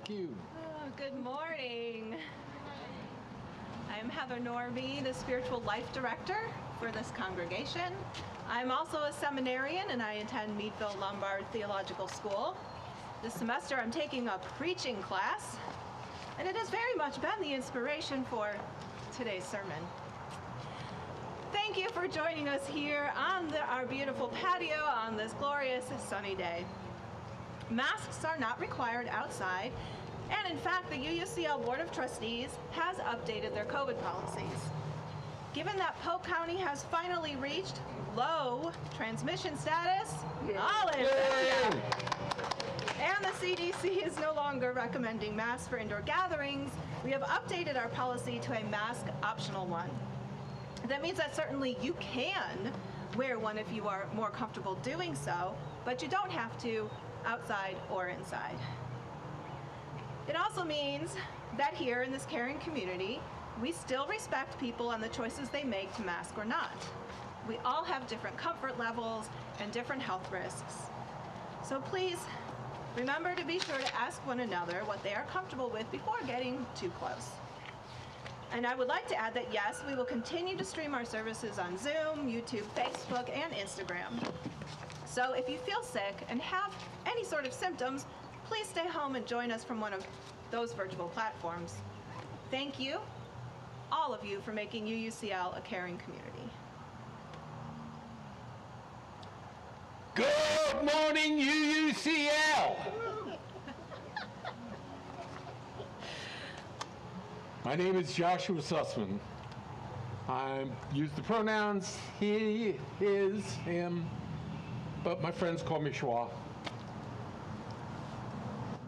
Thank you. Oh, good morning. I'm Heather Norvie, the Spiritual Life Director for this congregation. I'm also a seminarian and I attend Meadville Lombard Theological School. This semester I'm taking a preaching class, and it has very much been the inspiration for today's sermon. Thank you for joining us here on our beautiful patio on this glorious sunny day. Masks are not required outside, and in fact, the UUCL Board of Trustees has updated their COVID policies. Given that Polk County has finally reached low transmission status, hallelujah, and the CDC is no longer recommending masks for indoor gatherings, we have updated our policy to a mask optional one. That means that certainly you can wear one if you are more comfortable doing so, but you don't have to outside or inside. It also means that here in this caring community, we still respect people and the choices they make to mask or not. We all have different comfort levels and different health risks. So please remember to be sure to ask one another what they are comfortable with before getting too close. And I would like to add that yes, we will continue to stream our services on Zoom, YouTube, Facebook, and Instagram. So if you feel sick and have any sort of symptoms, please stay home and join us from one of those virtual platforms. Thank you, all of you, for making UUCL a caring community. Good morning, UUCL! My name is Joshua Sussman. I use the pronouns he, his, him, but my friends call me Schwa.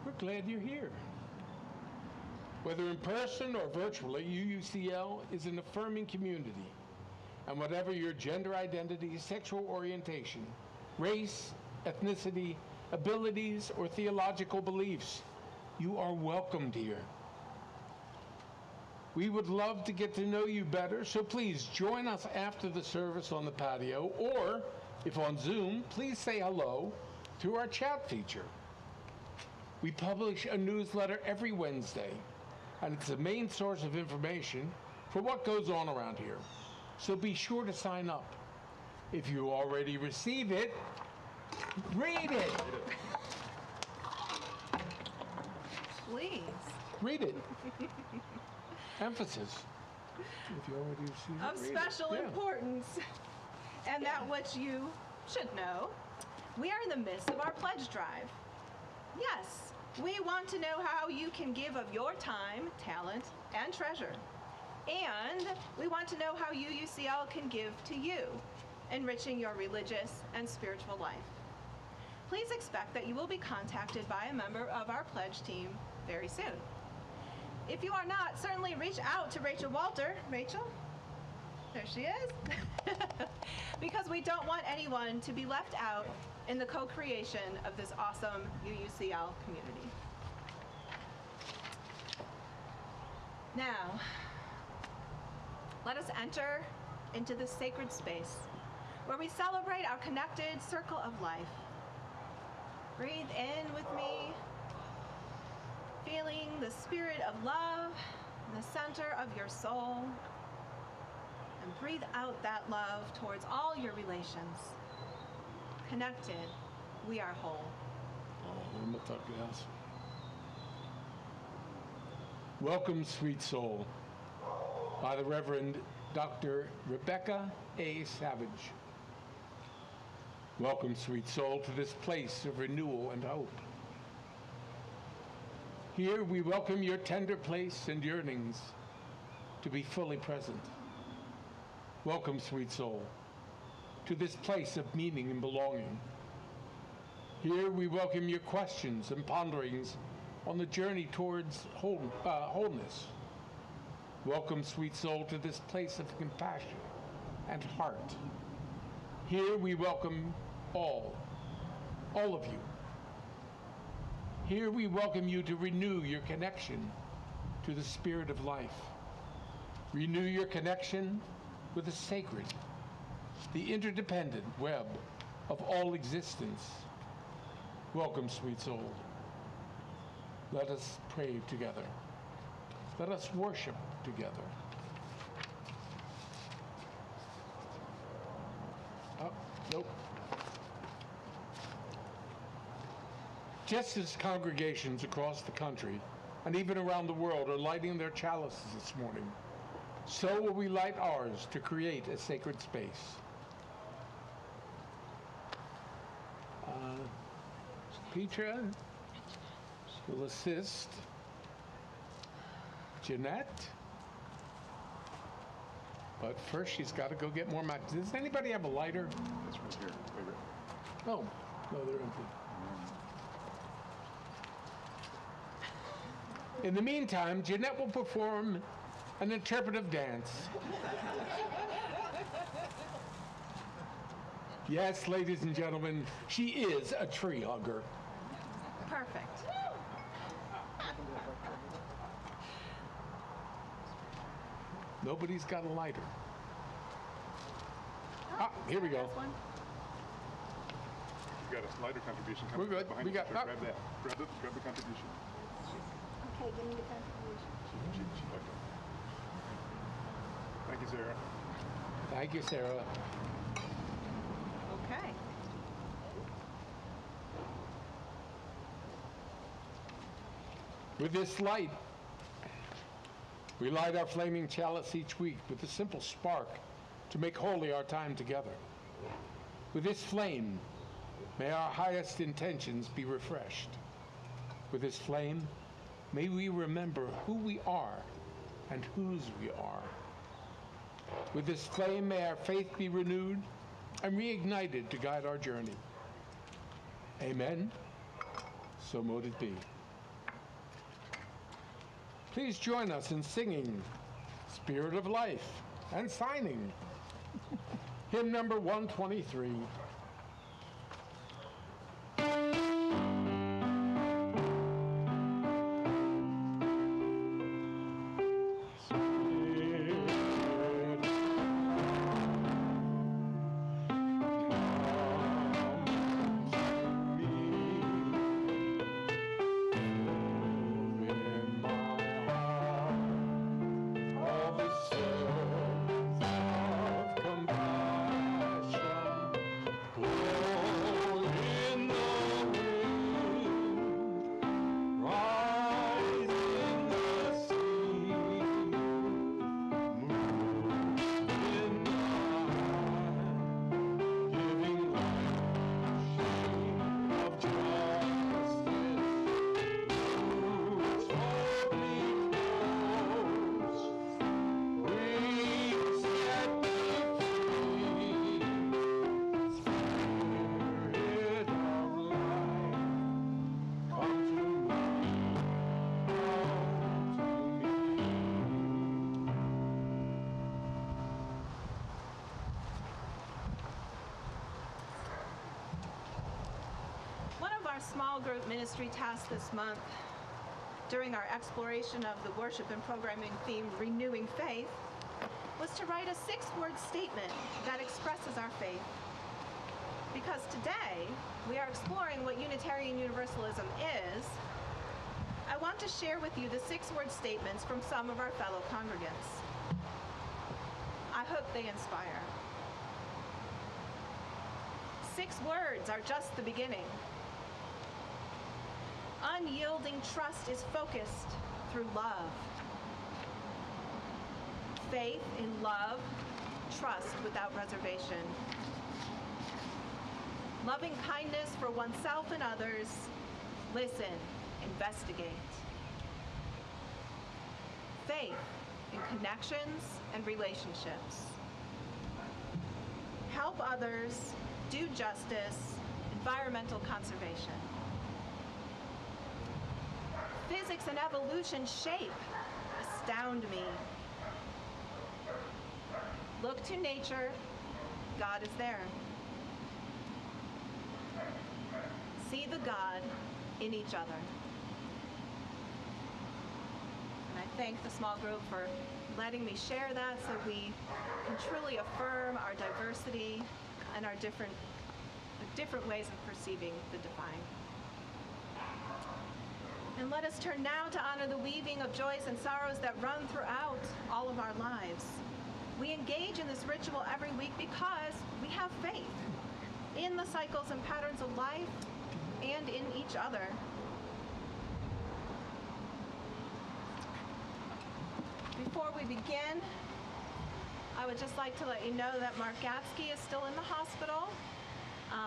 We're glad you're here. Whether in person or virtually, UUCL is an affirming community. And whatever your gender identity, sexual orientation, race, ethnicity, abilities, or theological beliefs, you are welcomed here. We would love to get to know you better, so please join us after the service on the patio, or if on Zoom, please say hello through our chat feature. We publish a newsletter every Wednesday, and it's the main source of information for what goes on around here. So be sure to sign up. If you already receive it, read it. Please. Read it. Emphasis. If you already received it, Of special it. importance, and that which you should know, we are in the midst of our pledge drive. Yes, we want to know how you can give of your time, talent, and treasure. And we want to know how UUCL can give to you, enriching your religious and spiritual life. Please expect that you will be contacted by a member of our pledge team very soon. If you are not, certainly reach out to Rachel Walter. Rachel? There she is. Because we don't want anyone to be left out in the co-creation of this awesome UUCL community. Now, let us enter into this sacred space where we celebrate our connected circle of life. Breathe in with me, feeling the spirit of love in the center of your soul, and breathe out that love towards all your relations. Connected, we are whole. Welcome, sweet soul, by the Reverend Dr. Rebecca A. Savage. Welcome, sweet soul, to this place of renewal and hope. Here we welcome your tender place and yearnings to be fully present. Welcome, sweet soul, to this place of meaning and belonging. Here we welcome your questions and ponderings on the journey towards wholeness. Welcome, sweet soul, to this place of compassion and heart. Here we welcome all of you. Here we welcome you to renew your connection to the spirit of life. Renew your connection with the sacred, the interdependent web of all existence. Welcome, sweet soul. Let us pray together. Let us worship together. Oh, nope. Just as congregations across the country and even around the world are lighting their chalices this morning, so will we light ours to create a sacred space. Petra will assist Jeanette. But first, she's got to go get more matches. Does anybody have a lighter? It's right here. Wait. Oh, no, they're empty. In the meantime, Jeanette will perform an interpretive dance. Yes, ladies and gentlemen, she is a tree hugger. Perfect. Nobody's got a lighter. Ah, here we go. Last one. You got a lighter contribution We're coming good. behind We you. got- So grab that. Grab the contribution. Okay, give me the contribution. Okay. Thank you, Sarah. Thank you, Sarah. Okay. With this light, we light our flaming chalice each week with a simple spark to make holy our time together. With this flame, may our highest intentions be refreshed. With this flame, may we remember who we are and whose we are. With this flame, may our faith be renewed and reignited to guide our journey. Amen. So mote it be. Please join us in singing Spirit of Life and signing hymn number 123. Small group ministry task this month during our exploration of the worship and programming theme Renewing Faith was to write a 6-word statement that expresses our faith. Because today we are exploring what Unitarian Universalism is, I want to share with you the 6-word statements from some of our fellow congregants. I hope they inspire. 6 words are just the beginning. Unyielding trust is focused through love. Faith in love, trust without reservation. Loving kindness for oneself and others, listen, investigate. Faith in connections and relationships. Help others, do justice, environmental conservation. Physics and evolution shape, astound me. Look to nature, God is there. See the God in each other. And I thank the small group for letting me share that so we can truly affirm our diversity and our different ways of perceiving the divine. And let us turn now to honor the weaving of joys and sorrows that run throughout all of our lives. We engage in this ritual every week because we have faith in the cycles and patterns of life and in each other. Before we begin, I would just like to let you know that Mark Gatsky is still in the hospital,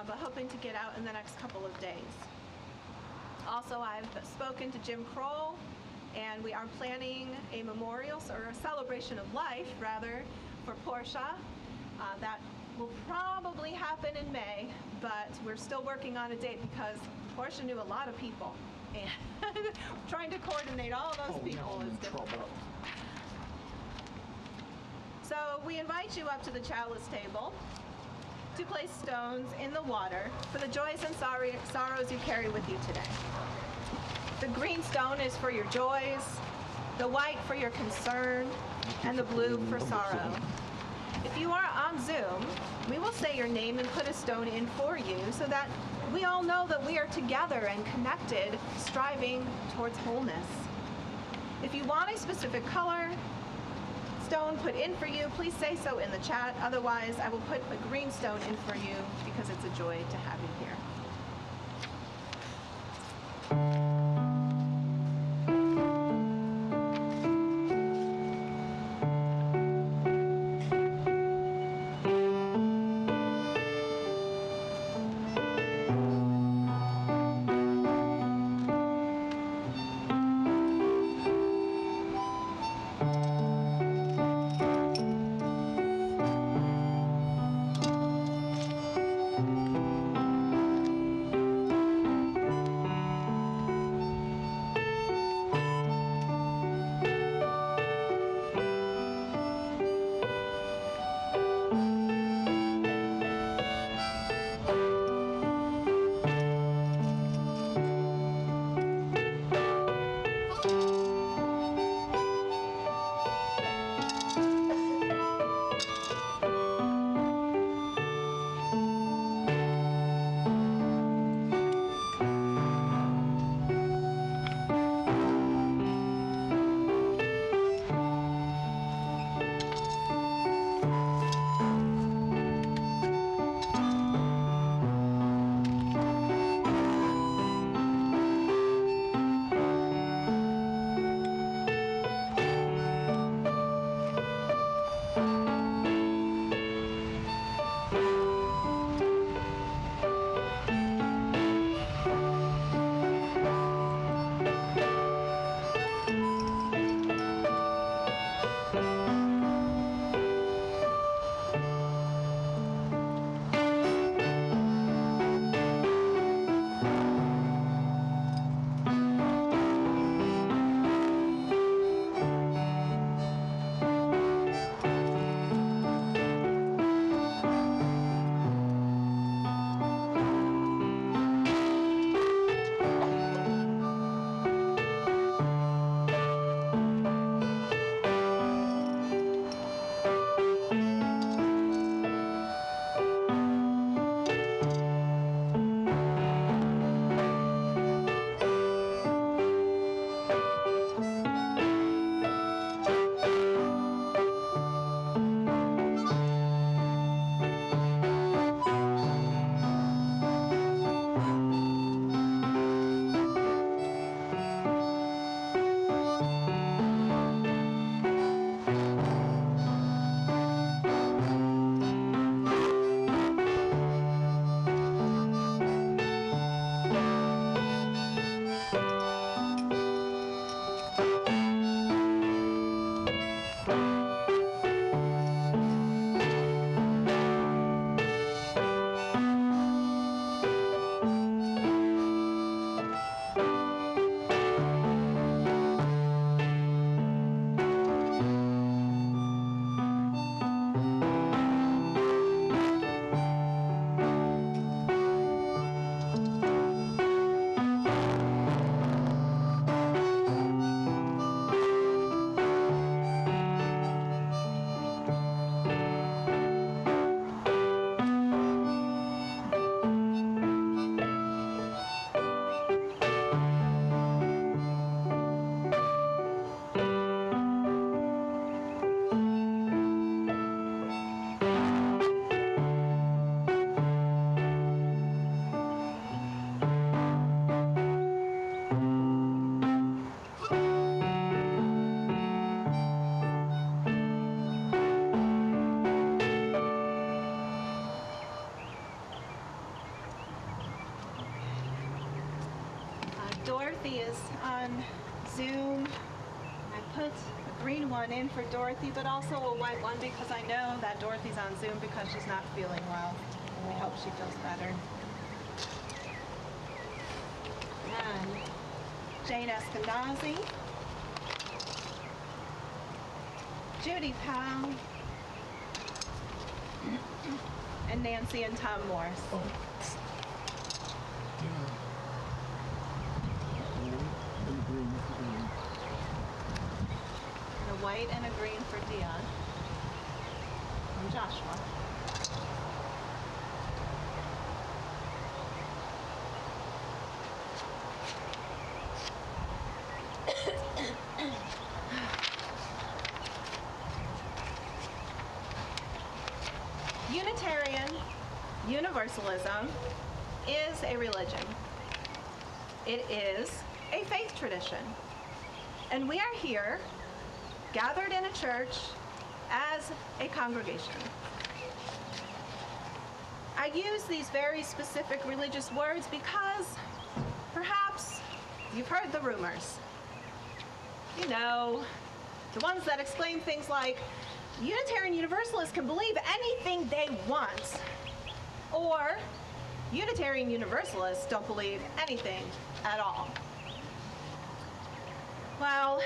but hoping to get out in the next couple of days. Also, I've spoken to Jim Kroll, and we are planning a memorial, or a celebration of life, rather, for Portia. That will probably happen in May, but we're still working on a date because Portia knew a lot of people, and trying to coordinate all those people is difficult. So we invite you up to the chalice table to place stones in the water for the joys and sorrows you carry with you today. The green stone is for your joys, the white for your concern, and the blue for sorrow. If you are on Zoom, we will say your name and put a stone in for you so that we all know that we are together and connected, striving towards wholeness. If you want a specific color stone put in for you, please say so in the chat. Otherwise, I will put a green stone in for you because it's a joy to have you here. green one in for Dorothy, but also a white one because I know that Dorothy's on Zoom because she's not feeling well. And we hope she feels better. And Jane Eskenazi, Judy Powell, and Nancy and Tom Morris. Oh. And a white and a green for Dion. And Joshua. Unitarian Universalism is a religion. It is a faith tradition. And we are here, gathered in a church, as a congregation. I use these very specific religious words because perhaps you've heard the rumors. You know, the ones that exclaim things like, Unitarian Universalists can believe anything they want. Or, Unitarian Universalists don't believe anything at all. Well,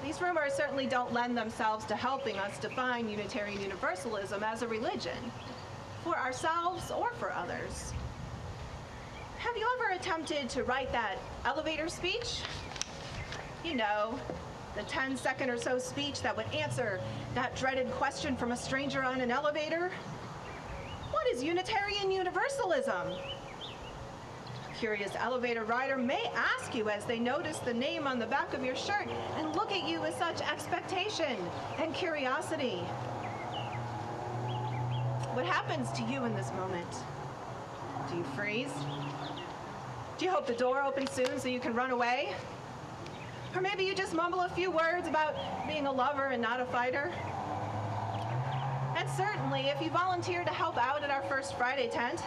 these rumors certainly don't lend themselves to helping us define Unitarian Universalism as a religion, for ourselves or for others. Have you ever attempted to write that elevator speech? You know, the 10-second or so speech that would answer that dreaded question from a stranger on an elevator? What is Unitarian Universalism? A curious elevator rider may ask you as they notice the name on the back of your shirt and look at you with such expectation and curiosity. What happens to you in this moment? Do you freeze? Do you hope the door opens soon so you can run away? Or maybe you just mumble a few words about being a lover and not a fighter. And certainly, if you volunteer to help out at our First Friday tent,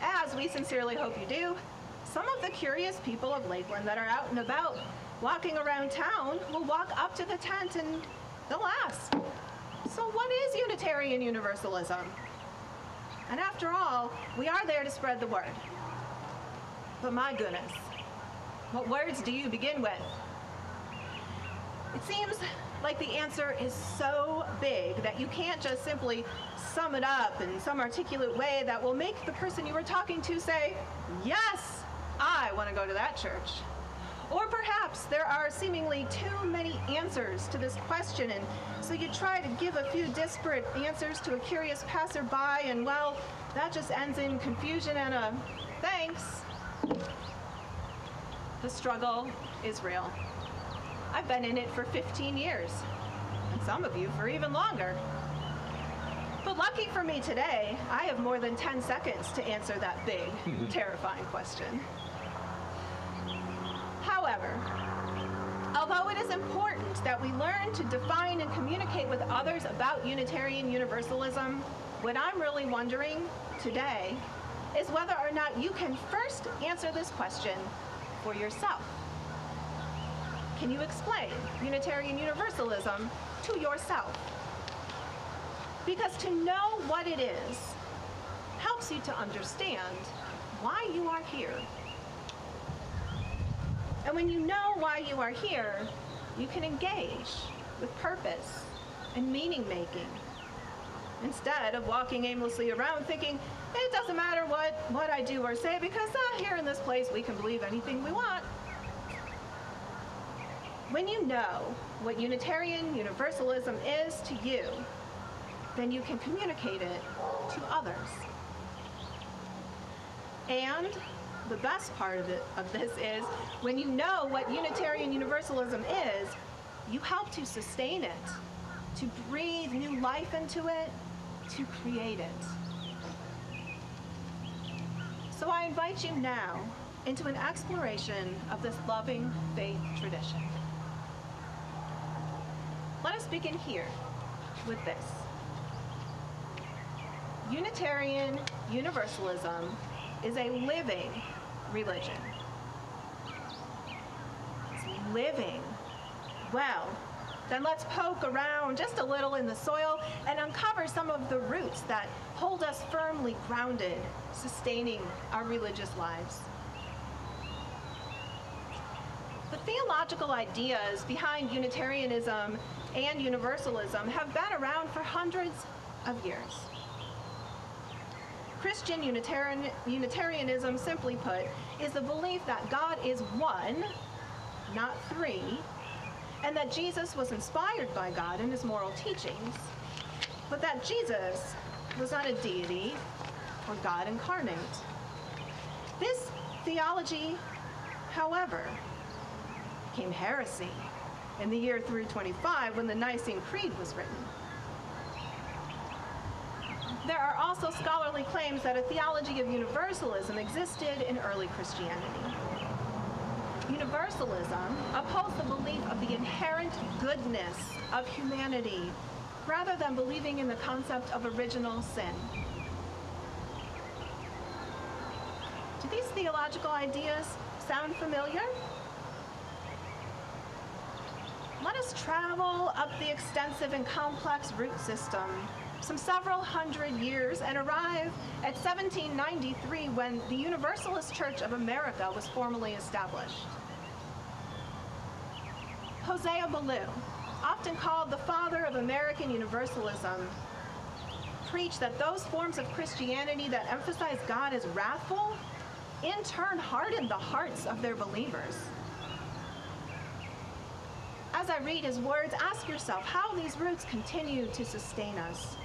as we sincerely hope you do, some of the curious people of Lakeland that are out and about walking around town will walk up to the tent and they'll ask, so what is Unitarian Universalism? And after all, we are there to spread the word. But my goodness, what words do you begin with? It seems like the answer is so big that you can't just simply sum it up in some articulate way that will make the person you were talking to say, yes, I want to go to that church. Or perhaps there are seemingly too many answers to this question, and so you try to give a few disparate answers to a curious passerby, and well, that just ends in confusion and a thanks. The struggle is real. I've been in it for 15 years, and some of you for even longer. But lucky for me today, I have more than 10 seconds to answer that big, terrifying question. However, although it is important that we learn to define and communicate with others about Unitarian Universalism, what I'm really wondering today is whether or not you can first answer this question for yourself. Can you explain Unitarian Universalism to yourself? Because to know what it is helps you to understand why you are here. And when you know why you are here, you can engage with purpose and meaning making, instead of walking aimlessly around thinking, it doesn't matter what I do or say because here in this place we can believe anything we want. When you know what Unitarian Universalism is to you, then you can communicate it to others. And the best part of this is, when you know what Unitarian Universalism is, you help to sustain it, to breathe new life into it, to create it. So I invite you now into an exploration of this loving faith tradition. Let us begin here with this. Unitarian Universalism is a living religion. It's living. Well, then let's poke around just a little in the soil and uncover some of the roots that hold us firmly grounded, sustaining our religious lives. The theological ideas behind Unitarianism and Universalism have been around for hundreds of years. Christian Unitarianism, simply put, is the belief that God is one, not three, and that Jesus was inspired by God in his moral teachings, but that Jesus was not a deity or God incarnate. This theology, however, became heresy in the year 325 when the Nicene Creed was written. There are also scholarly claims that a theology of universalism existed in early Christianity. Universalism opposed the belief of the inherent goodness of humanity rather than believing in the concept of original sin. Do these theological ideas sound familiar? Let us travel up the extensive and complex root system some several hundred years and arrive at 1793 when the Universalist Church of America was formally established. Hosea Ballou, often called the father of American Universalism, preached that those forms of Christianity that emphasize God as wrathful in turn hardened the hearts of their believers. As I read his words, ask yourself how these roots continue to sustain us.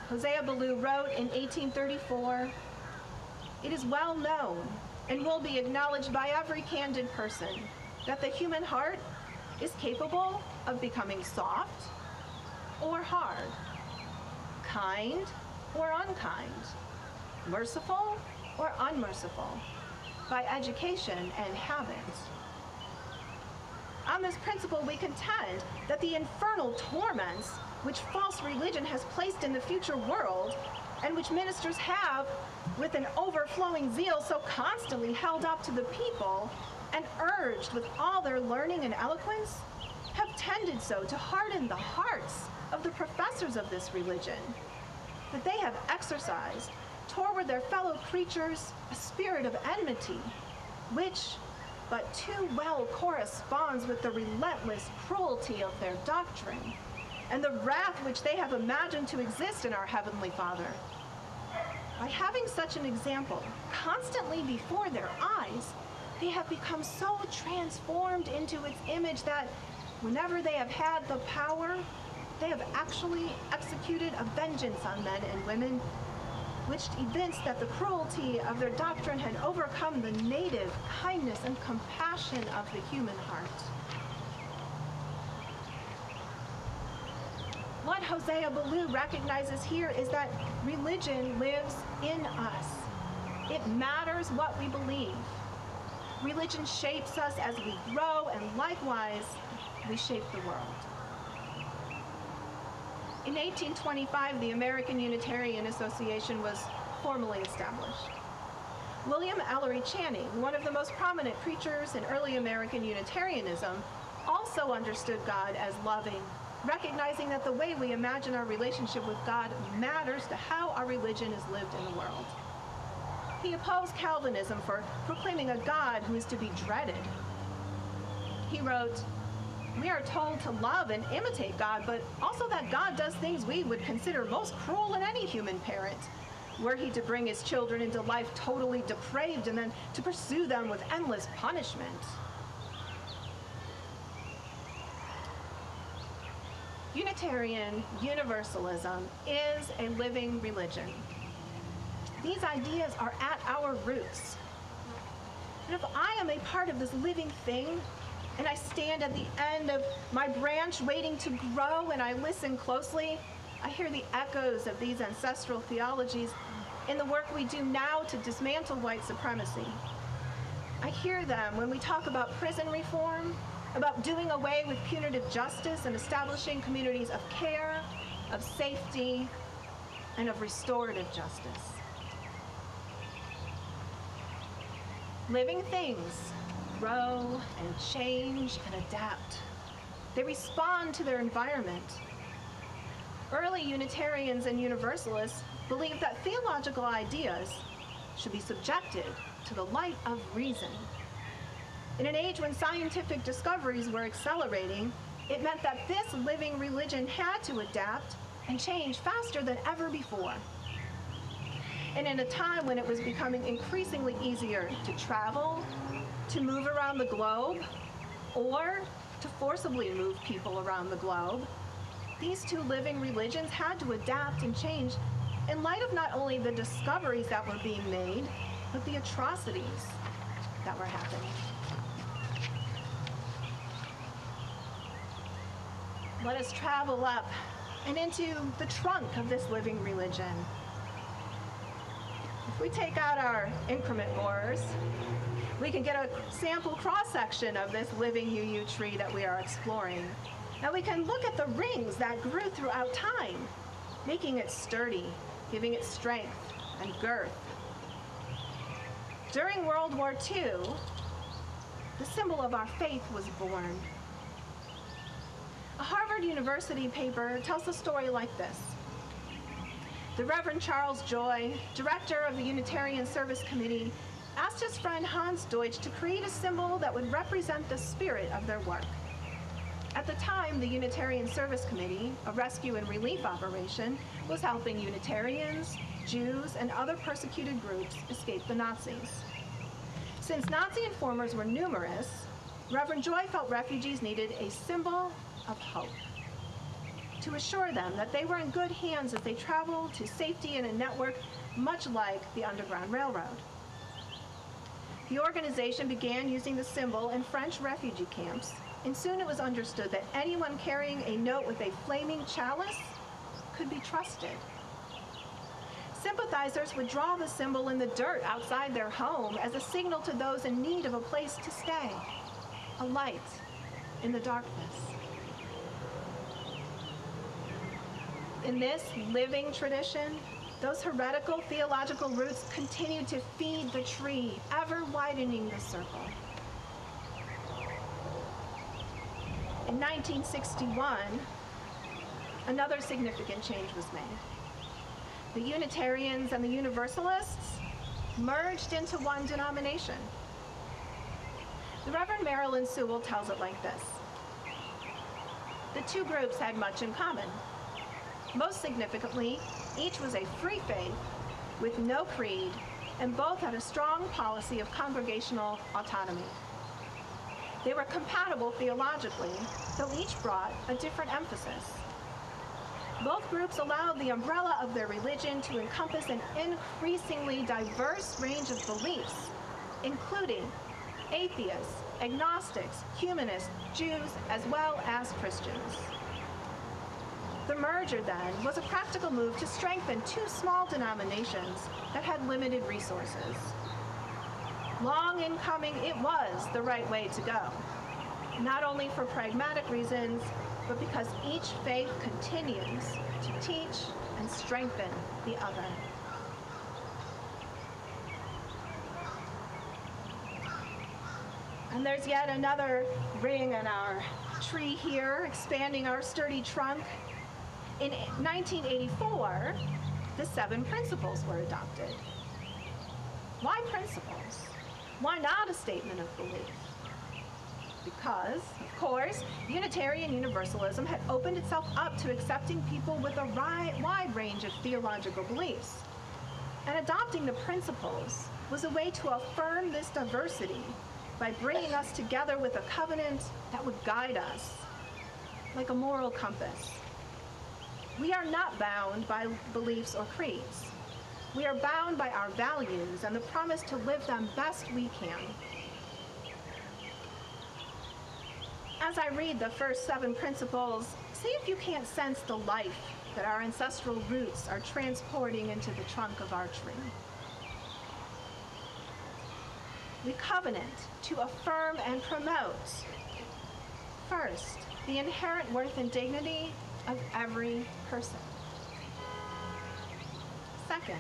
Hosea Ballou wrote in 1834, "It is well known and will be acknowledged by every candid person that the human heart is capable of becoming soft or hard, kind or unkind, merciful or unmerciful, by education and habit. On this principle, we contend that the infernal torments which false religion has placed in the future world, and which ministers have, with an overflowing zeal, so constantly held up to the people and urged with all their learning and eloquence, have tended so to harden the hearts of the professors of this religion, that they have exercised toward their fellow creatures a spirit of enmity, which but too well corresponds with the relentless cruelty of their doctrine, and the wrath which they have imagined to exist in our Heavenly Father. By having such an example constantly before their eyes, they have become so transformed into its image that whenever they have had the power, they have actually executed a vengeance on men and women, which evinced that the cruelty of their doctrine had overcome the native kindness and compassion of the human heart." What Hosea Ballou recognizes here is that religion lives in us. It matters what we believe. Religion shapes us as we grow, and likewise, we shape the world. In 1825, the American Unitarian Association was formally established. William Ellery Channing, one of the most prominent preachers in early American Unitarianism, also understood God as loving, recognizing that the way we imagine our relationship with God matters to how our religion is lived in the world. He opposed Calvinism for proclaiming a God who is to be dreaded. He wrote, "We are told to love and imitate God, but also that God does things we would consider most cruel in any human parent. Were he to bring his children into life totally depraved and then to pursue them with endless punishment." Unitarian Universalism is a living religion. These ideas are at our roots. And if I am a part of this living thing, and I stand at the end of my branch waiting to grow and I listen closely, I hear the echoes of these ancestral theologies in the work we do now to dismantle white supremacy. I hear them when we talk about prison reform, about doing away with punitive justice and establishing communities of care, of safety, and of restorative justice. Living things grow and change and adapt. They respond to their environment. Early Unitarians and Universalists believed that theological ideas should be subjected to the light of reason. In an age when scientific discoveries were accelerating, it meant that this living religion had to adapt and change faster than ever before. And in a time when it was becoming increasingly easier to travel, to move around the globe, or to forcibly move people around the globe, these two living religions had to adapt and change in light of not only the discoveries that were being made, but the atrocities that were happening. Let us travel up and into the trunk of this living religion. If we take out our increment bores, we can get a sample cross-section of this living UU tree that we are exploring. Now we can look at the rings that grew throughout time, making it sturdy, giving it strength and girth. During World War II, the symbol of our faith was born. A Harvard University paper tells the story like this. The Reverend Charles Joy, director of the Unitarian Service Committee, asked his friend Hans Deutsch to create a symbol that would represent the spirit of their work. At the time, the Unitarian Service Committee, a rescue and relief operation, was helping Unitarians, Jews, and other persecuted groups escape the Nazis. Since Nazi informers were numerous, Reverend Joy felt refugees needed a symbol of hope to assure them that they were in good hands as they traveled to safety in a network much like the Underground Railroad. The organization began using the symbol in French refugee camps, and soon it was understood that anyone carrying a note with a flaming chalice could be trusted. Sympathizers would draw the symbol in the dirt outside their home as a signal to those in need of a place to stay, a light in the darkness. In this living tradition, those heretical theological roots continued to feed the tree, ever widening the circle. In 1961, another significant change was made. The Unitarians and the Universalists merged into one denomination. The Reverend Marilyn Sewell tells it like this. The two groups had much in common. Most significantly, each was a free faith with no creed, and both had a strong policy of congregational autonomy. They were compatible theologically, though each brought a different emphasis. Both groups allowed the umbrella of their religion to encompass an increasingly diverse range of beliefs, including atheists, agnostics, humanists, Jews, as well as Christians. The merger, then, was a practical move to strengthen two small denominations that had limited resources. Long in coming, it was the right way to go, not only for pragmatic reasons, but because each faith continues to teach and strengthen the other. And there's yet another ring in our tree here, expanding our sturdy trunk. In 1984, the 7 principles were adopted. Why principles? Why not a statement of belief? Because, of course, Unitarian Universalism had opened itself up to accepting people with a wide range of theological beliefs. And adopting the principles was a way to affirm this diversity by bringing us together with a covenant that would guide us, like a moral compass. We are not bound by beliefs or creeds. We are bound by our values and the promise to live them best we can. As I read the first 7 principles, see if you can't sense the life that our ancestral roots are transporting into the trunk of our tree. We covenant to affirm and promote, first, the inherent worth and dignity of every person. Second,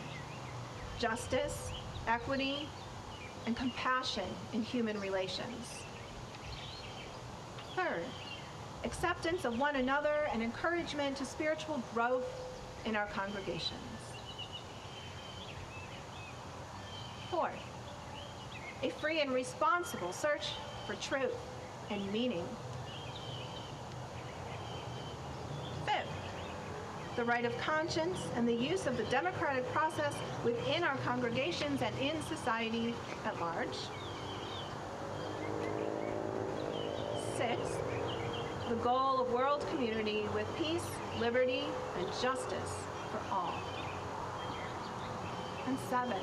justice, equity, and compassion in human relations. Third, acceptance of one another, and encouragement to spiritual growth in our congregations. Fourth, a free and responsible search for truth and meaning. Fifth, the right of conscience and the use of the democratic process within our congregations and in society at large. Sixth, the goal of world community with peace, liberty, and justice for all. And seven,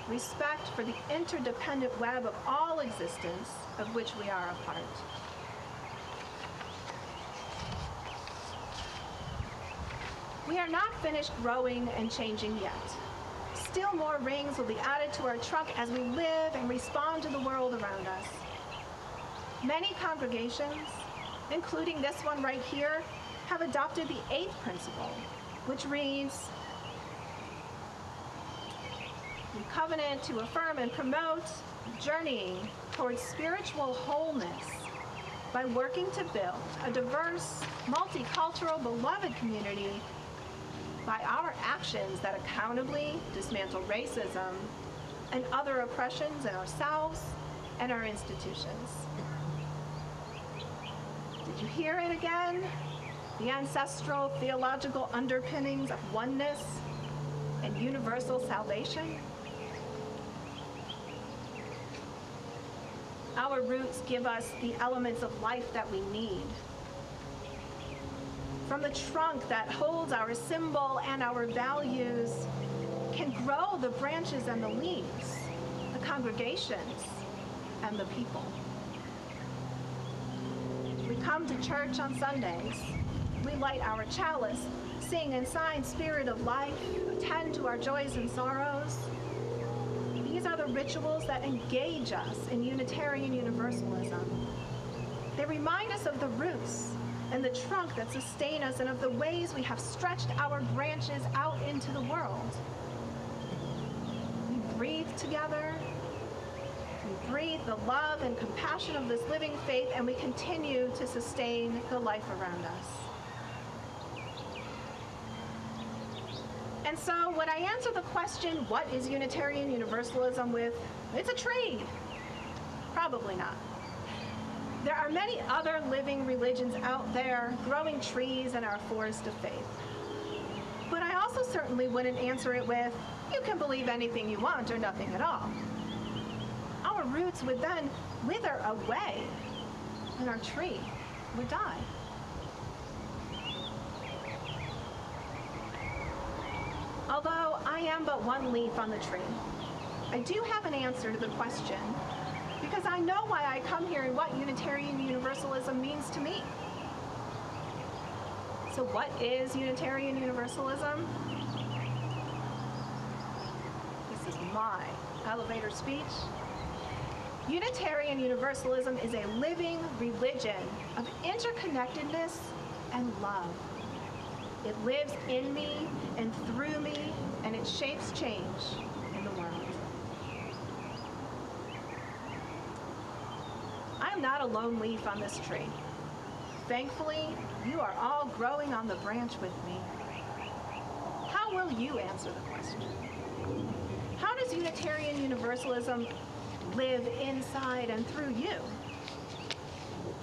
respect for the interdependent web of all existence of which we are a part. We are not finished growing and changing yet. Still more rings will be added to our truck as we live and respond to the world around us. Many congregations, including this one right here, have adopted the 8th principle, which reads, we covenant to affirm and promote journeying towards spiritual wholeness by working to build a diverse, multicultural, beloved community by our actions that accountably dismantle racism and other oppressions in ourselves and our institutions. Did you hear it again? The ancestral theological underpinnings of oneness and universal salvation? Our roots give us the elements of life that we need. From the trunk that holds our symbol and our values can grow the branches and the leaves, the congregations and the people. We come to church on Sundays. We light our chalice, sing and sign Spirit of Life, attend to our joys and sorrows. These are the rituals that engage us in Unitarian Universalism. They remind us of the roots and the trunk that sustain us and of the ways we have stretched our branches out into the world. We breathe together. We breathe the love and compassion of this living faith, and we continue to sustain the life around us. And so when I answer the question, what is Unitarian Universalism with, it's a tree. Probably not. There are many other living religions out there growing trees in our forest of faith. But I also certainly wouldn't answer it with, you can believe anything you want or nothing at all. Our roots would then wither away and our tree would die. Although I am but one leaf on the tree, I do have an answer to the question because I know why I come here and what Unitarian Universalism means to me. So what is Unitarian Universalism? This is my elevator speech. Unitarian Universalism is a living religion of interconnectedness and love. It lives in me and through me, and it shapes change in the world. I am not a lone leaf on this tree. Thankfully, you are all growing on the branch with me. How will you answer the question? How does Unitarian Universalism live inside and through you?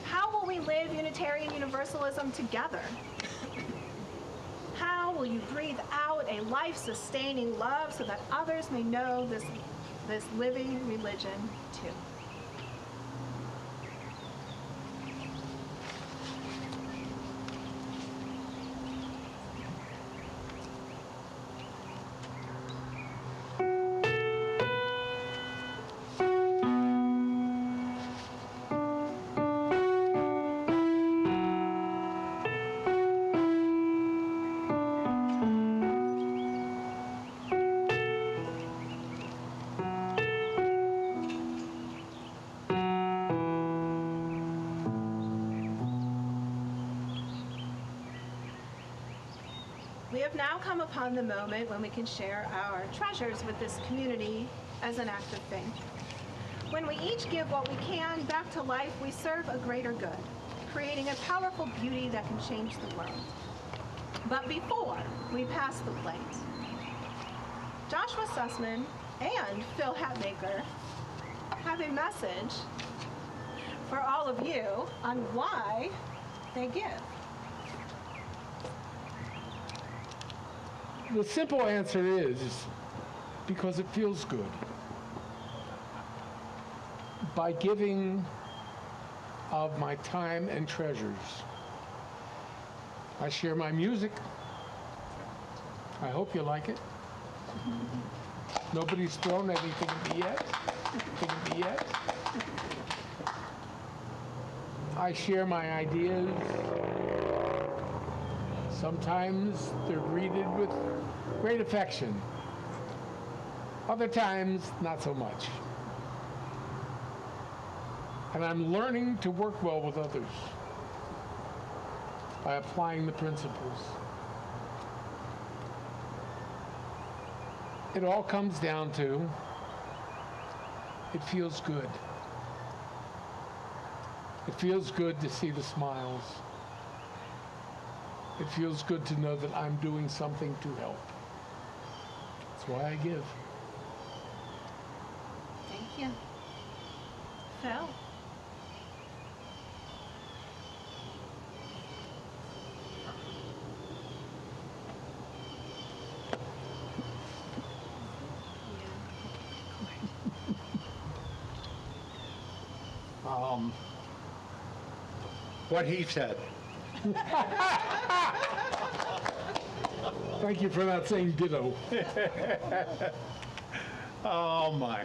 How will we live Unitarian Universalism together? How will you breathe out a life-sustaining love so that others may know this living religion too? We have now come upon the moment when we can share our treasures with this community as an act of faith. When we each give what we can back to life, we serve a greater good. creating a powerful beauty that can change the world. But before we pass the plate, Joshua Sussman and Phil Hatmaker have a message for all of you on why they give. The simple answer is because it feels good. By giving of my time and treasures, I share my music. I hope you like it. Nobody's thrown anything at me yet. I share my ideas. Sometimes they're greeted with great affection. Other times, not so much. And I'm learning to work well with others by applying the principles. It all comes down to, it feels good. It feels good to see the smiles. It feels good to know that I'm doing something to help. That's why I give. Thank you. Phil? What he said. Thank you for not saying ditto. Oh my.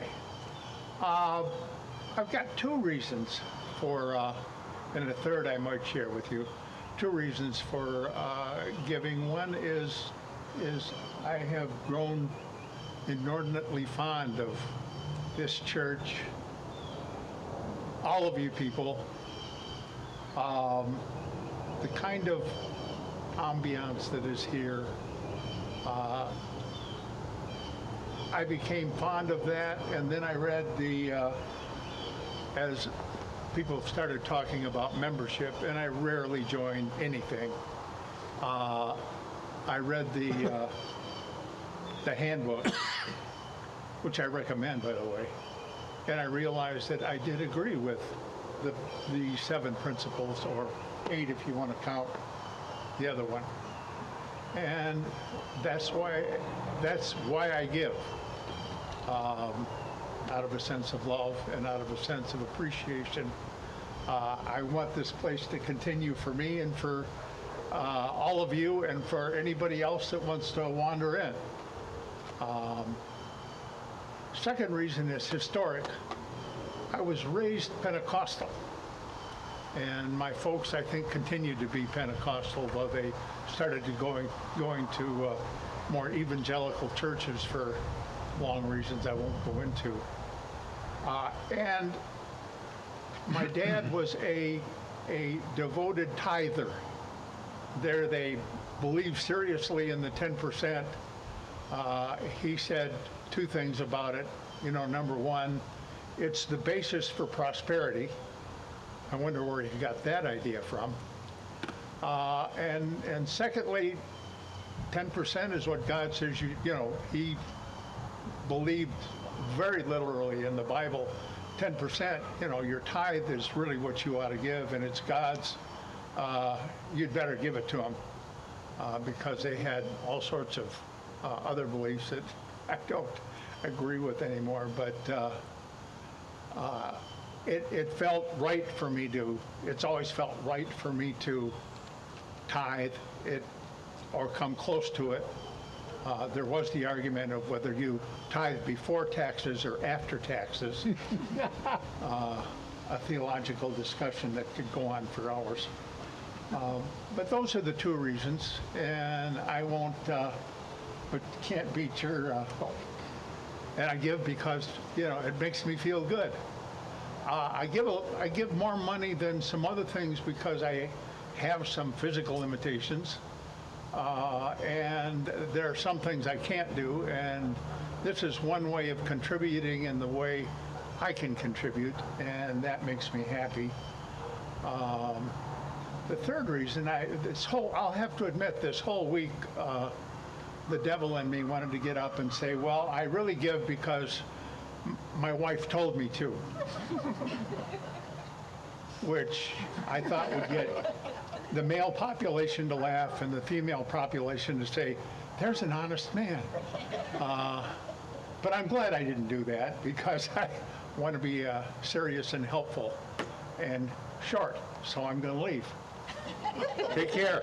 I've got two reasons for, and a third I might share with you. Two reasons for giving. One is I have grown inordinately fond of this church, all of you people. The kind of ambiance that is here, I became fond of that, and then I read as people started talking about membership, and I rarely join anything. I read the handbook, which I recommend, by the way, and I realized that I did agree with the 7 principles, or 8 if you want to count the other one. And that's why I give, out of a sense of love and out of a sense of appreciation. I want this place to continue for me and for all of you and for anybody else that wants to wander in. Second reason is historic. I was raised Pentecostal, and my folks, I think, continued to be Pentecostal, though they started to going to more evangelical churches for long reasons I won't go into. And my dad was a devoted tither. There they believed seriously in the 10%. He said 2 things about it. You know, number one, it's the basis for prosperity. I wonder where he got that idea from. And secondly, 10% is what God says you know, he believed very literally in the Bible. 10%, you know, your tithe is really what you ought to give, and it's God's. You'd better give it to him, because they had all sorts of other beliefs that I don't agree with anymore, but it felt right for me to, it's always felt right for me to tithe it or come close to it. There was the argument of whether you tithe before taxes or after taxes, a theological discussion that could go on for hours. But those are the 2 reasons, and I won't, but can't beat your, and I give because, you know, it makes me feel good. I give more money than some other things because I have some physical limitations, and there are some things I can't do, and this is one way of contributing in the way I can contribute, and that makes me happy. The third reason, I'll have to admit, this whole week, the devil in me wanted to get up and say, well, I really give because my wife told me to, which I thought would get the male population to laugh and the female population to say, there's an honest man. But I'm glad I didn't do that because I want to be serious and helpful and short, so I'm going to leave. Take care.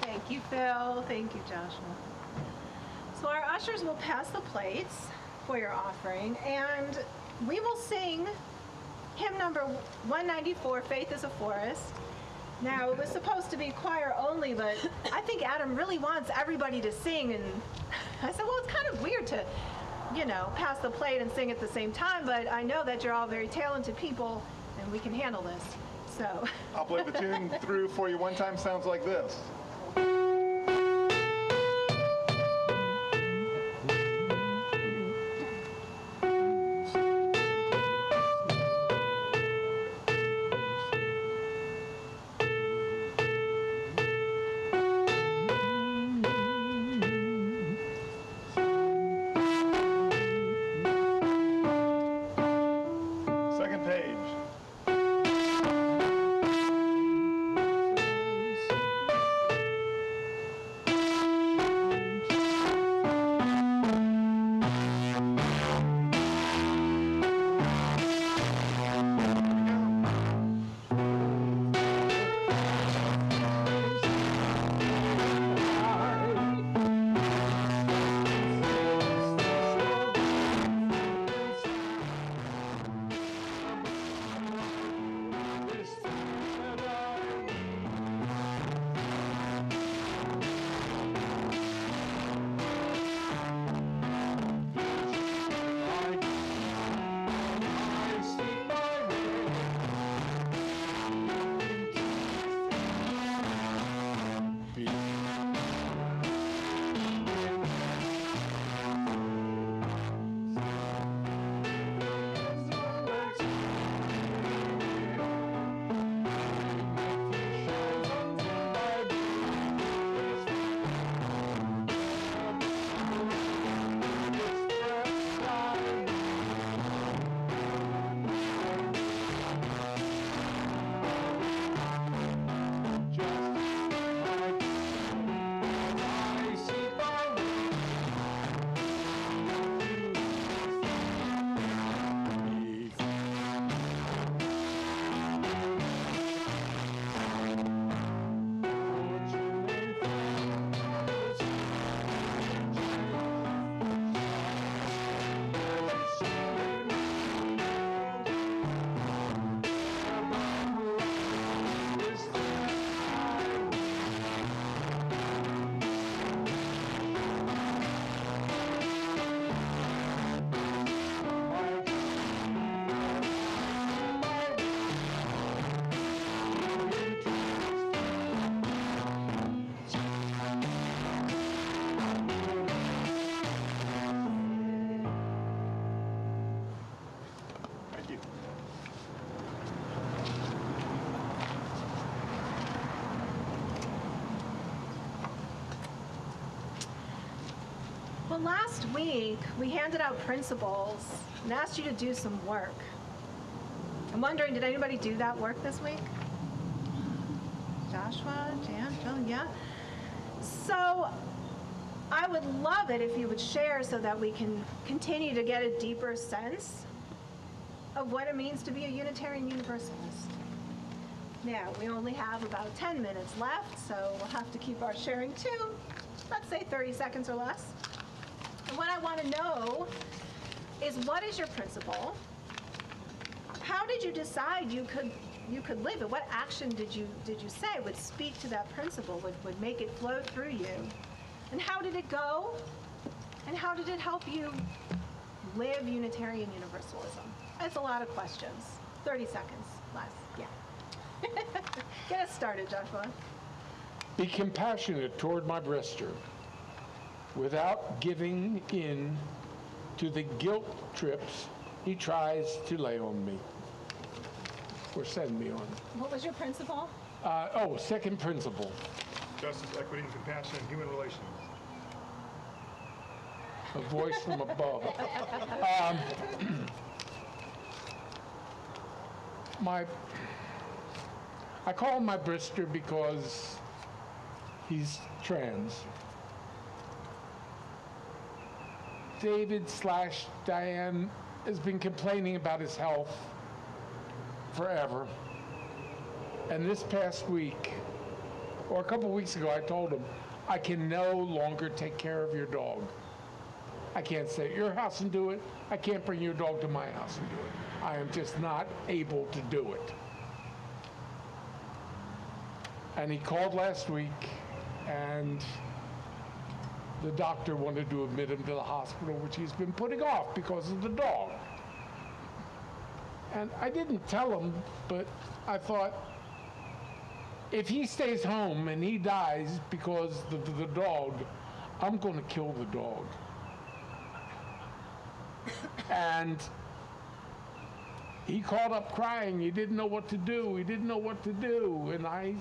Thank you, Phil. Thank you, Joshua. So our ushers will pass the plates for your offering, and we will sing hymn number 194, Faith is a Forest. Now, it was supposed to be choir only, but I think Adam really wants everybody to sing, and I said, well, it's kind of weird to, pass the plate and sing at the same time, but I know that you're all very talented people, and we can handle this, so. I'll play the tune through for you one time. Sounds like this. Second page. Thank you. Well, last week, we handed out principles and asked you to do some work. I'm wondering, did anybody do that work this week? Joshua, Jan, Phil, yeah? So I would love it if you would share so that we can continue to get a deeper sense of what it means to be a Unitarian Universalist. Now, we only have about 10 minutes left, so we'll have to keep our sharing to, let's say, 30 seconds or less. And what I want to know is, what is your principle? How did you decide you could live it? What action did you say would speak to that principle, would make it flow through you? And how did it go? And how did it help you live Unitarian Universalism? That's a lot of questions. 30 seconds less, yeah. Get us started, Joshua. Be compassionate toward my brother without giving in to the guilt trips he tries to lay on me. or send me on. What was your principle? Second principle. Justice, equity, and compassion in human relations. A voice from above. I call him my Brister because he's trans. David/Diane has been complaining about his health forever. And this past week, or a couple weeks ago, I told him, I can no longer take care of your dog. I can't stay at your house and do it. I can't bring your dog to my house and do it. I am just not able to do it. And he called last week, and the doctor wanted to admit him to the hospital, which he's been putting off because of the dog. And I didn't tell him, but I thought, if he stays home and he dies because of the dog, I'm going to kill the dog. And he called up crying. He didn't know what to do. He didn't know what to do. And I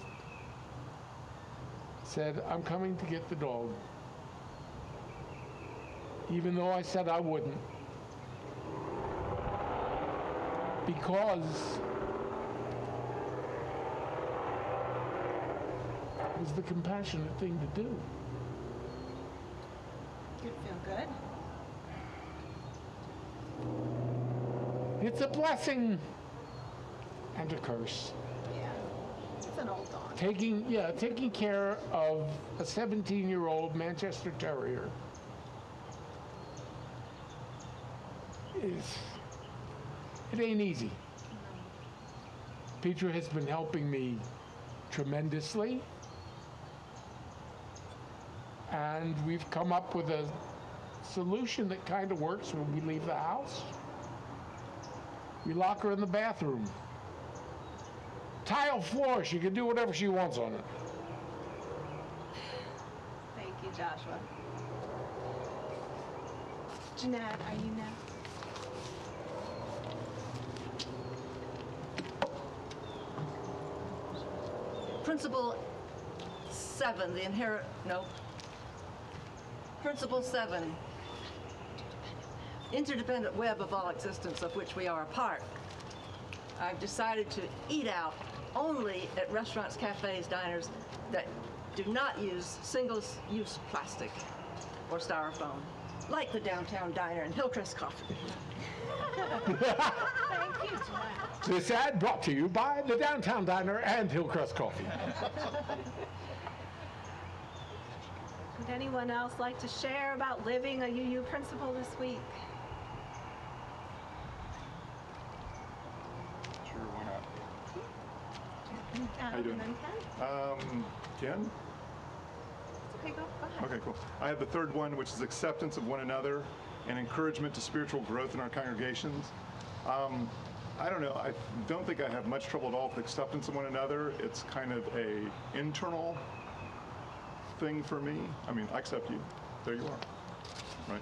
said, I'm coming to get the dog. Even though I said I wouldn't. Because it was the compassionate thing to do. You feel good? It's a blessing and a curse. Yeah. It's an old dog. Taking care of a 17-year-old Manchester Terrier it ain't easy. Petra has been helping me tremendously, and we've come up with a solution that kind of works when we leave the house. We lock her in the bathroom. Tile floor, she can do whatever she wants on it. Thank you, Joshua. Jeanette, are you next? Principle 7, Principle 7, interdependent web of all existence of which we are a part. I've decided to eat out only at restaurants, cafes, diners that do not use single-use plastic or styrofoam, like the Downtown Diner and Hillcrest Coffee. Thank you, Jeanette. This ad brought to you by the Downtown Diner and Hillcrest Coffee. Would anyone else like to share about living a UU principle this week? Sure, why not? How you doing? And then Ken? Ken? It's okay, go ahead. Okay, cool. I have the third one, which is acceptance of one another and encouragement to spiritual growth in our congregations. I don't know, I don't think I have much trouble at all with acceptance of one another. It's kind of a internal thing for me. I mean, I accept you. There you are, right?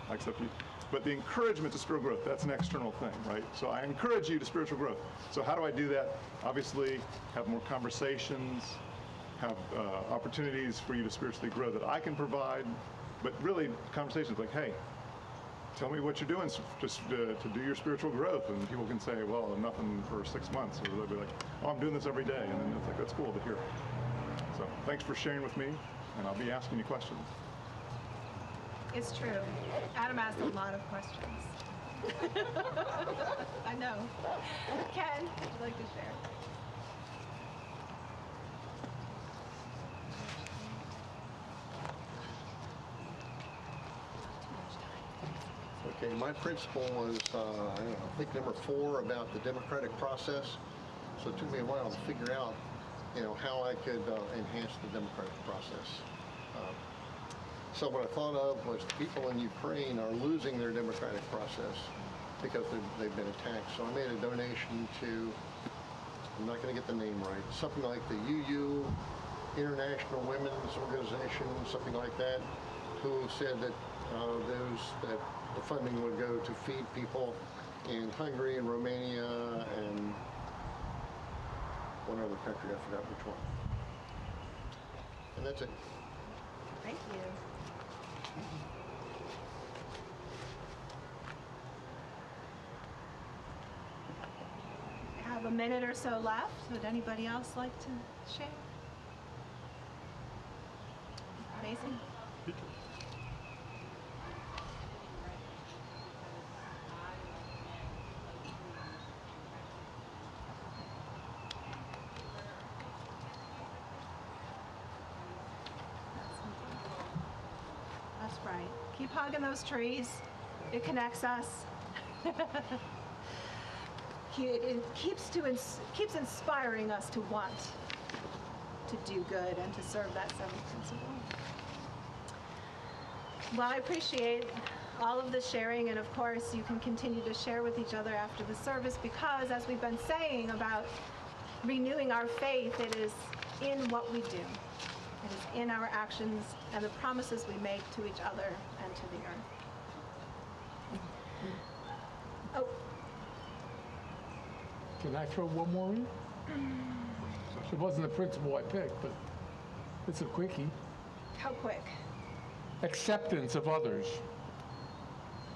I accept you. But the encouragement to spiritual growth, that's an external thing, right? So I encourage you to spiritual growth. So how do I do that? Obviously, have more conversations, have opportunities for you to spiritually grow that I can provide, but really conversations like, hey, tell me what you're doing just to do your spiritual growth. And people can say, well, nothing for 6 months. Or they'll be like, oh, I'm doing this every day. And then it's like, that's cool to hear. So thanks for sharing with me, and I'll be asking you questions. It's true. Adam asked a lot of questions. I know. Ken, would you like to share? Okay, my principle was, I think number 4 about the democratic process. So it took me a while to figure out, how I could enhance the democratic process. So what I thought of was the people in Ukraine are losing their democratic process because they've been attacked. So I made a donation to, I'm not going to get the name right, something like the UU International Women's Organization, something like that, who said that that the funding would go to feed people in Hungary and Romania and one other country, I forgot which one. And that's it. Thank you. I have a minute or so left. Would anybody else like to share? Amazing. That's right. Keep hugging those trees. It connects us. It keeps inspiring us to want to do good and to serve that seventh principle. Well, I appreciate all of the sharing, and of course you can continue to share with each other after the service, because as we've been saying about renewing our faith, it is in what we do. It is in our actions and the promises we make to each other and to the earth. Oh, Can I throw one more in? It wasn't the principle I picked, but it's a quickie. how quick? Acceptance of others.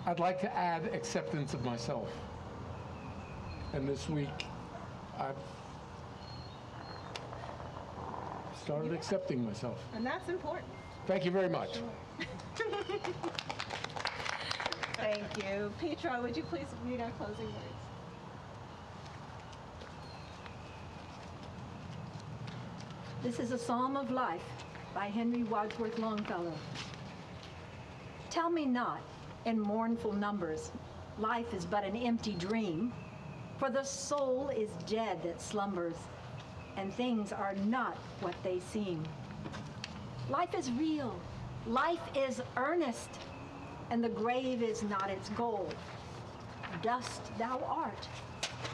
I'd like to add acceptance of myself. And this week, I've started accepting myself. And that's important. Thank you very much. Thank you. Petra, would you please read our closing words? This is a Psalm of Life by Henry Wadsworth Longfellow. Tell me not, in mournful numbers, life is but an empty dream, for the soul is dead that slumbers, and things are not what they seem. Life is real, life is earnest, and the grave is not its goal. Dust thou art,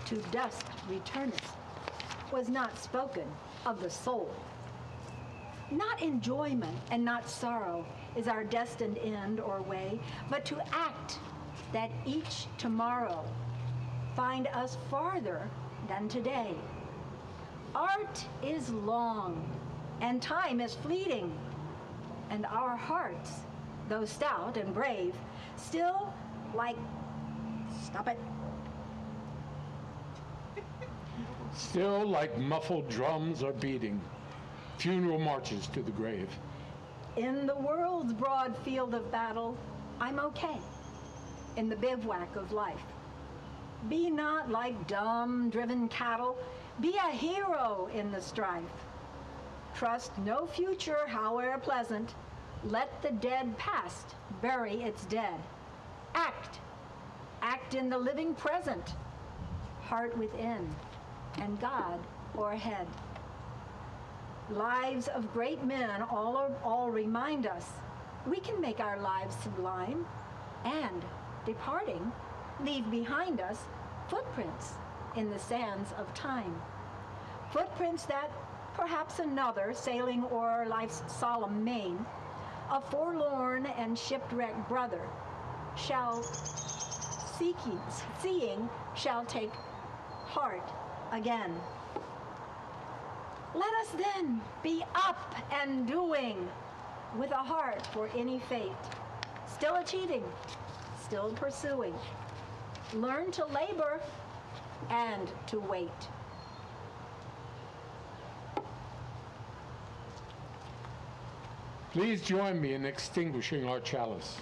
to dust returnest, was not spoken of the soul. Not enjoyment and not sorrow is our destined end or way, but to act that each tomorrow find us farther than today. Art is long, and time is fleeting, and our hearts, though stout and brave, still like, stop it, Still like muffled drums are beating, funeral marches to the grave. in the world's broad field of battle, I'm okay, in the bivouac of life. Be not like dumb, driven cattle, be a hero in the strife. Trust no future, howe'er pleasant, let the dead past bury its dead. Act in the living present, heart within, and God o'erhead. Lives of great men all remind us we can make our lives sublime, and, departing, leave behind us footprints in the sands of time. Footprints that perhaps another, sailing o'er life's solemn main, a forlorn and shipwrecked brother, seeing shall take heart again. Let us then be up and doing, with a heart for any fate, still achieving, still pursuing. Learn to labor and to wait. Please join me in extinguishing our chalice.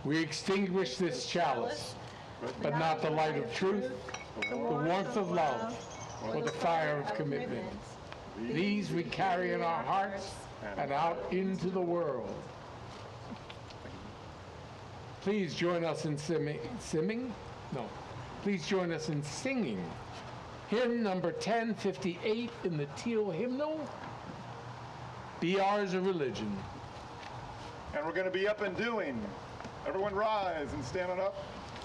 We extinguish this chalice, but not the light of truth, the warmth of love, or the fire of commitment. These we carry in our hearts and out into the world. Please join us in Please join us in singing hymn number 1058 in the teal hymnal, Be Ours a Religion. And we're going to be up and doing. Everyone rise and stand on up.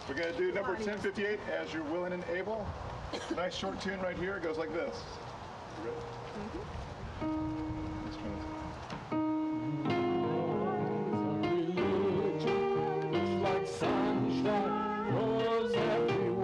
We're going to do number 1058 as you're willing and able. Nice short tune right here. It goes like this. You ready? Religion is like sunshine, grows everywhere.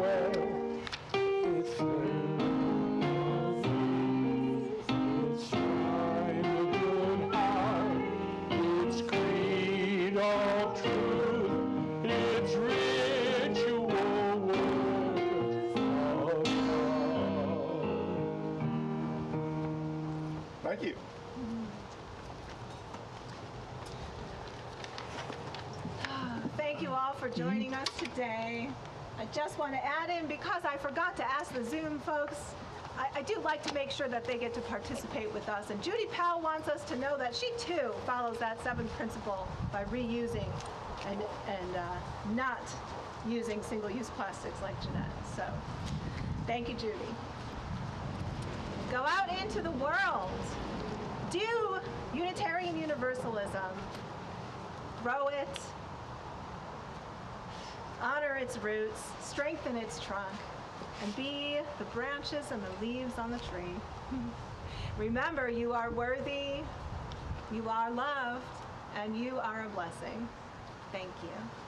Thank you. Thank you all for joining us today. I just want to add in, because I forgot to ask the Zoom folks, I do like to make sure that they get to participate with us. And Judy Powell wants us to know that she too follows that seventh principle by reusing and not using single-use plastics like Jeanette. So thank you, Judy. Go out into the world. Do Unitarian Universalism. Grow it. Honor its roots. Strengthen its trunk. And be the branches and the leaves on the tree. Remember, you are worthy, you are loved, and you are a blessing. Thank you.